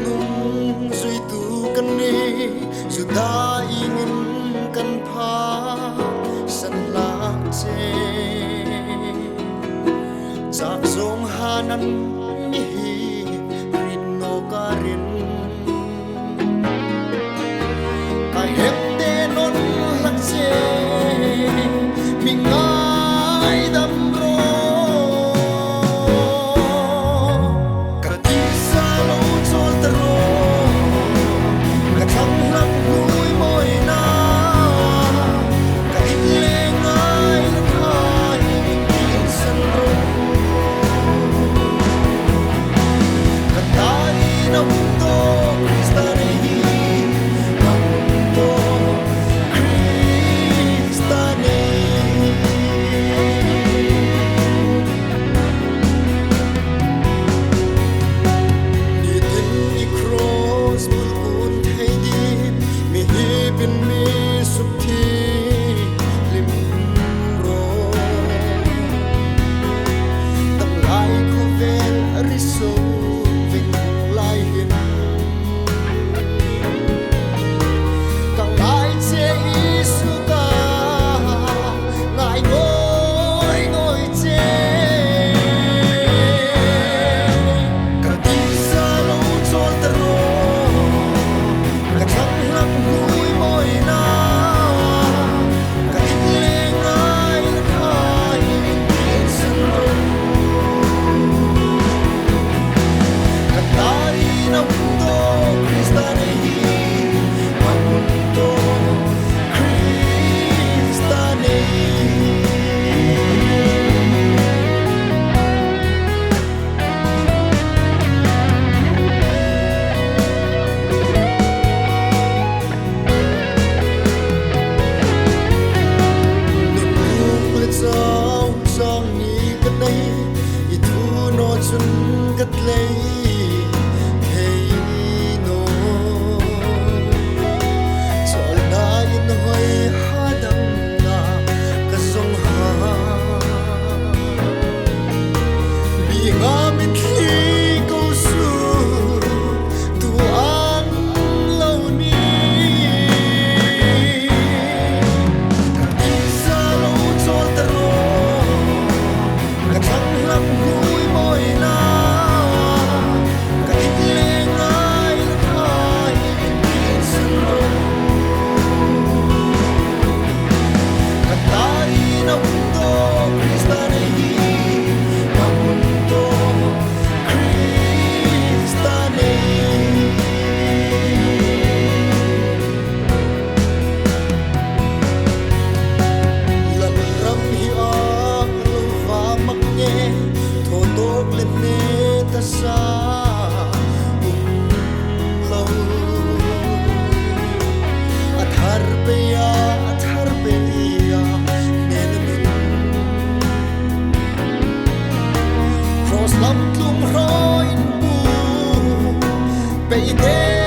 nung duy tu kan ni dù ta ingin kan pha san la che chak zong hanan mi hi rin no ka rin kai hep te non lak che mi ngai dam ro ka ti sa lo chol ta ro ka thang lak nuôi moi na ka it le ngai khai in san ro ka tai na to krista nei to krista nei ni tin ni cross bul kun thei di mi hi bin mi sup thi lim ro tam lai khu vel riso ving lai hin kang lai che isu ka ngai ngoi ngoi che ka ti sa lo chol ta ro ka thang lak nuôi moi na ka it le ngai khai in san ro ka tai na to krista nei to krista nei song ni kan nei I thu no chun kat lei hei no chol na in hoi ha dam na ka song ha bi nga mi thi ko su tu an lo ni sa lo chol ta ro ka thang lak nuôi moi na ka it le ngai khai in san ro ka tai na to krista nei to krista nei lần ram hi a lo va mak nge tho tok le ne ta sa lo athar pe ya ne min cross lam tlum roin bu pe de